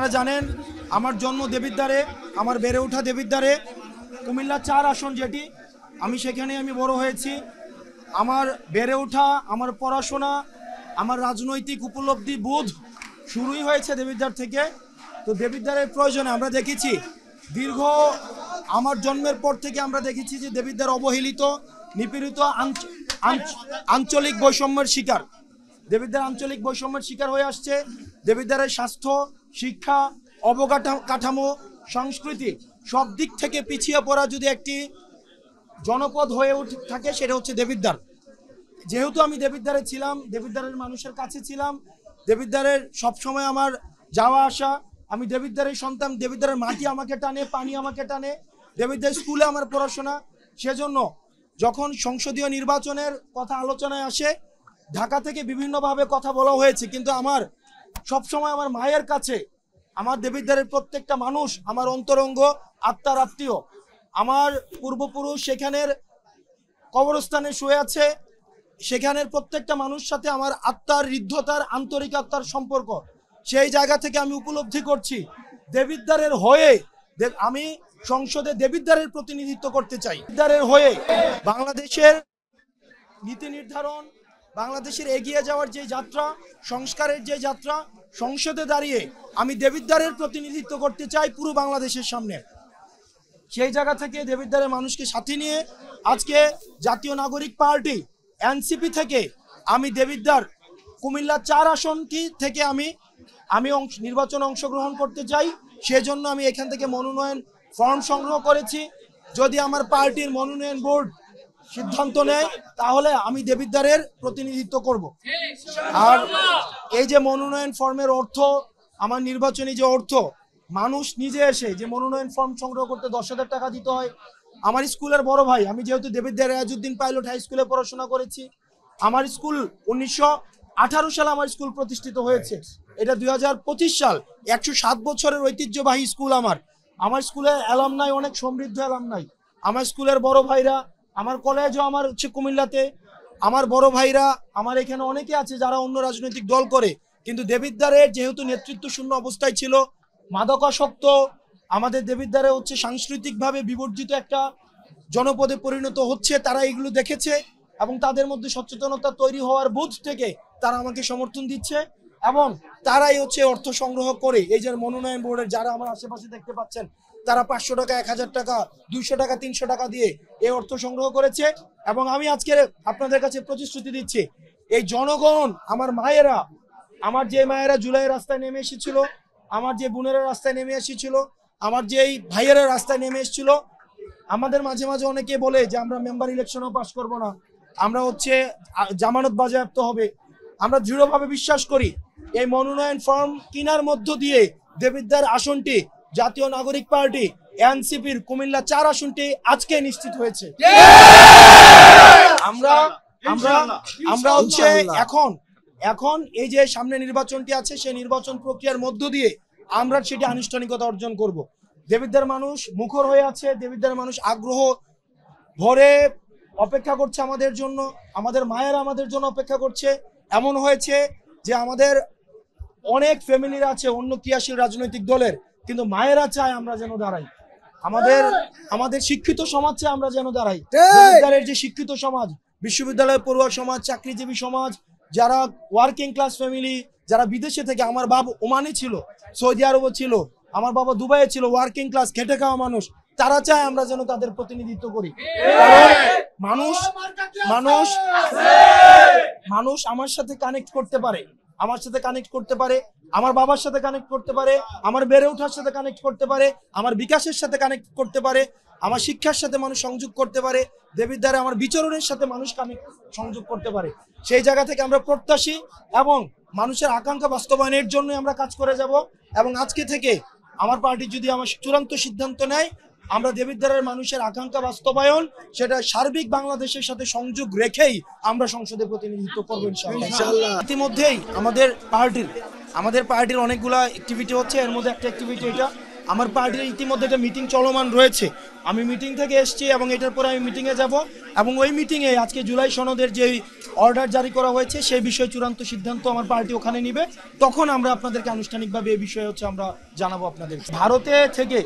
আপনারা জানেন আমার জন্ম দেবিদ্বারে, আমার বেড়ে ওঠা দেবিদ্বারে, কুমিল্লা 4 আসন যেটি, আমি সেখানে বড় হয়েছি। আমার বেড়ে ওঠা, আমার পড়াশোনা, আমার রাজনৈতিক উপলব্ধি বোধ শুরুই হয়েছে দেবিদ্বার থেকে। তো দেবিদ্বারের প্রয়োজনে আমরা দেখেছি দীর্ঘ আমার জন্মের পর থেকে আমরা দেখেছি যে দেবিদ্বার অবহেলিত, নিপীড়িত, আঞ্চলিক বৈষম্যের শিকার। দেবিদ্বার আঞ্চলিক বৈষম্যের শিকার হয়ে আসছে। দেবিদ্বারের স্বাস্থ্য, শিক্ষা, অবকাঠামো, সংস্কৃতি সব দিক থেকে পিছিয়ে পড়া যদি একটি জনপদ হয়ে থাকে সেটা হচ্ছে দেবিদ্বার। যেহেতু আমি দেবিদ্বারে ছিলাম, দেবিদ্বারের মানুষের কাছে ছিলাম, দেবিদ্বারের সবসময় আমার যাওয়া আসা, আমি দেবিদ্বারের সন্তান, দেবিদ্বারের মাটি আমাকে টানে, পানি আমাকে টানে, দেবিদ্বার স্কুলে আমার পড়াশোনা। সেজন্য যখন সংসদীয় নির্বাচনের কথা আলোচনায় আসে, ঢাকা থেকে বিভিন্নভাবে কথা বলা হয়েছে, কিন্তু আমার সবসময় আমার মায়ের কাছে আমার দেবিদ্বারের প্রত্যেকটা মানুষ আমার অন্তরঙ্গ, আত্মার আত্মীয়। আমার পূর্বপুরুষ সেখানের কবরস্থানে শুয়ে আছে, সেখানের প্রত্যেকটা মানুষ সাথে আমার আত্মার, হৃদ্যতার, আন্তরিক আত্মার সম্পর্ক। সেই জায়গা থেকে আমি উপলব্ধি করছি দেবিদ্বারের হয়ে আমি সংসদে দেবিদ্বারের প্রতিনিধিত্ব করতে চাই। দেবিদ্বারের হয়ে বাংলাদেশের নীতি নির্ধারণ, বাংলাদেশের এগিয়ে যাওয়ার যে যাত্রা, সংস্কারের যে যাত্রা, সংসদে দাঁড়িয়ে আমি দেবিদ্বারের প্রতিনিধিত্ব করতে চাই পুরো বাংলাদেশের সামনে। সেই জায়গা থেকে দেবিদ্বারের মানুষকে সাথে নিয়ে আজকে জাতীয় নাগরিক পার্টি এনসিপি থেকে আমি দেবিদ্বার কুমিল্লা 4 আসন থেকে আমি নির্বাচনে অংশগ্রহণ করতে চাই। সেজন্য আমি এখান থেকে মনোনয়ন ফর্ম সংগ্রহ করেছি। যদি আমার পার্টির মনোনয়ন বোর্ড সিদ্ধান্ত নেয় তাহলে আমি দেবিদ্বারের প্রতিনিধিত্ব করব। আর এই যে মনোনয়ন ফর্মের অর্থ, আমার নির্বাচনী যে অর্থ, মানুষ নিজে এসে যে মনোনয়ন ফর্ম সংগ্রহ করতে 10,000 টাকা দিতে হয়। আমার স্কুলের বড় ভাই, আমি যেহেতু দেবিদ্বার রেয়াজউদ্দিন পাইলট হাই স্কুলে পড়াশোনা করেছি, আমার স্কুল 1918 সালে আমার স্কুল প্রতিষ্ঠিত হয়েছে। এটা 2025 সাল, 107 বছরের ঐতিহ্যবাহী স্কুল। আমার স্কুলে অ্যালামনাই অনেক সমৃদ্ধ অ্যালামনাই। আমার স্কুলের বড় ভাইরা, আমার কলেজও আমার হচ্ছে কুমিল্লাতে, আমার বড় ভাইরা আমার এখানে অনেকে আছে যারা অন্য রাজনৈতিক দল করে, কিন্তু দেবিদ্বারের যেহেতু নেতৃত্ব শূন্য অবস্থায় ছিল, মাদকাসক্ত, আমাদের দেবিদ্বারে হচ্ছে সাংস্কৃতিকভাবে বিবর্জিত একটা জনপদে পরিণত হচ্ছে, তারা এগুলো দেখেছে এবং তাদের মধ্যে সচেতনতা তৈরি হওয়ার বোধ থেকে তারা আমাকে সমর্থন দিচ্ছে এবং তারাই হচ্ছে অর্থ সংগ্রহ করে এই যে মনোনয়ন বোর্ডের যারা আমার আশেপাশে দেখতে পাচ্ছেন, তারা 500 টাকা, 1000 টাকা, 200 টাকা, 300 টাকা দিয়ে এই অর্থ সংগ্রহ করেছে। এবং আমি আজকে আপনাদের কাছে প্রতিশ্রুতি দিচ্ছি, এই জনগণ, আমার মায়েরা, আমার যে মায়েরা জুলাই রাস্তায় নেমে এসেছিল, আমার যে বোনেরা রাস্তায় নেমে এসেছিল, আমার যে ভাইয়েরা রাস্তায় নেমে এসেছিল, আমাদের মাঝে মাঝে অনেকে বলে যে আমরা মেম্বার ইলেকশনও পাস করব না, আমরা হচ্ছে জামানত বাজেয়াপ্ত হবে। আমরা দৃঢ়ভাবে বিশ্বাস করি এই মনোনয়ন ফর্ম কেনার মধ্য দিয়ে দেবিদ্বার আসনটি জাতীয় নাগরিক পার্টি এনসিপির কুমিল্লা 4 আসনটি আজকে নিশ্চিত হয়েছে। আমরা হচ্ছে এখন এই যে সামনে নির্বাচনটি আছে, সেই নির্বাচন প্রক্রিয়ার মধ্য দিয়ে আমরা সেটি আনুষ্ঠানিকতা অর্জন করব। দেবিদ্বার মানুষ মুখর হয়ে আছে, দেবিদ্বার মানুষ আগ্রহ ভরে অপেক্ষা করছে আমাদের জন্য, আমাদের মায়েরা আমাদের জন্য অপেক্ষা করছে। এমন হয়েছে যে আমাদের অনেক ফ্যামিলির আছে অন্য ক্রিয়াশীল রাজনৈতিক দলের, কিন্তু মায়েরা চায় আমরা যেন দাঁড়াই, আমাদের শিক্ষিত সমাজ চায় আমরা যেন দাঁড়াই। দেবিদ্বারের যে শিক্ষিত সমাজ, বিশ্ববিদ্যালয় পড়ুয়া সমাজ, চাকরিজীবী সমাজ, যারা ওয়ার্কিং ক্লাস ফ্যামিলি, যারা বিদেশে থেকে, আমার বাবা ওমানে ছিল, সৌদি আরবও ছিল, আমার বাবা দুবাইয়ে ছিল, ওয়ার্কিং ক্লাস খেটে খাওয়া মানুষ, তারা চায় আমরা যেন তাদের প্রতিনিধিত্ব করি। মানুষ আমার সাথে কানেক্ট করতে পারে, আমার বাবার সাথে কানেক্ট করতে পারে, আমার বেড়ে ওঠার সাথে কানেক্ট করতে পারে, আমার বিকাশের সাথে কানেক্ট করতে পারে, আমার শিক্ষার সাথে মানুষ সংযোগ করতে পারে, দেবিদ্বারে আমার বিচরণের সাথে মানুষ সংযোগ করতে পারে। সেই জায়গা থেকে আমরা প্রত্যাশী এবং মানুষের আকাঙ্ক্ষা বাস্তবায়নের জন্য আমরা কাজ করে যাব। এবং আজকে থেকে আমার পার্টি যদি আমার চূড়ান্ত সিদ্ধান্ত নেয়, আমরা দেবিদ্বারের মানুষের আকাঙ্ক্ষা বাস্তবায়ন, সেটা সার্বিক বাংলাদেশের সাথে সংযোগ রেখেই আমরা সংসদে প্রতিনিধিত্ব করবো ইনশাআল্লাহ। ইতিমধ্যেই আমাদের পার্টির অনেকগুলা অ্যাক্টিভিটি হচ্ছে, এর মধ্যে একটা অ্যাক্টিভিটি এটা আমার পার্টির ইতিমধ্যে একটা মিটিং চলমান রয়েছে, আমি মিটিং থেকে এসেছি এবং এটার পরে আমি মিটিংয়ে যাব এবং ওই মিটিংয়ে আজকে জুলাই সনদের যেই অর্ডার জারি করা হয়েছে সেই বিষয়ে চূড়ান্ত সিদ্ধান্ত আমার পার্টি ওখানে নিবে, তখন আমরা আপনাদেরকে আনুষ্ঠানিকভাবে এই বিষয়ে আমরা জানাবো আপনাদের। ভারতে থেকে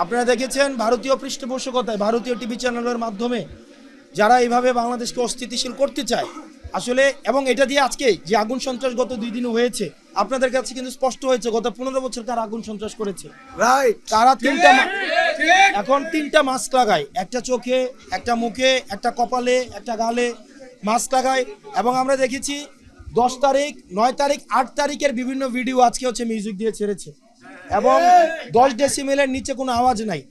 আপনারা দেখেছেন ভারতীয় পৃষ্ঠপোষকতায় ভারতীয় টিভি চ্যানেলের মাধ্যমে যারা এইভাবে বাংলাদেশকে অস্থিতিশীল করতে চায় আসলে, এবং এটা দিয়ে আজকে যে আগুন সন্ত্রাস গত 2 দিন হয়েছে আপনাদের কাছে কিন্তু স্পষ্ট হয়েছে গত 15 বছর কার আগুন সন্ত্রাস করেছে। রাইট, তারা এখন 3টা মাস্ক লাগায়, একটা চোখে, একটা মুখে, একটা কপালে, একটা গালে মাস্ক লাগায়। এবং আমরা দেখেছি 10 তারিখ, 9 তারিখ, 8 তারিখের বিভিন্ন ভিডিও আজকে মিউজিক দিয়ে ছেড়েছে এবং 10 ডেসিমেলের নিচে কোনো আওয়াজ নাই।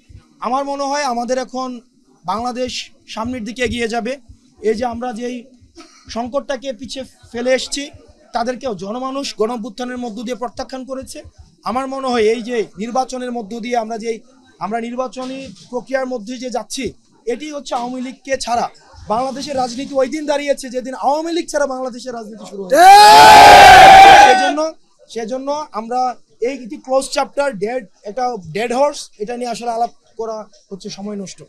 আমার মনে হয় আমাদের এখন বাংলাদেশ সামনের দিকে এগিয়ে যাবে। এই যে আমরা যেই সংকটটাকে পিছিয়ে ফেলে এসেছি তাদেরকেও জনমানুষ গণঅভ্যুত্থানের মধ্য দিয়ে প্রত্যাখ্যান করেছে। আমার মনে হয় এই যে নির্বাচনের মধ্য দিয়ে আমরা নির্বাচনী প্রক্রিয়ার মধ্যে যে যাচ্ছি, এটি আওয়ামী লীগকে ছাড়া বাংলাদেশের রাজনীতি ওই দিন দাঁড়িয়েছে যেদিন আওয়ামী লীগ ছাড়া বাংলাদেশের রাজনীতি শুরু হয়েছে। সেজন্য আমরা এই ক্লোজ চ্যাপ্টার, এটা ডেড হর্স, এটা নিয়ে আসলে আলাপ করা সময় নষ্ট।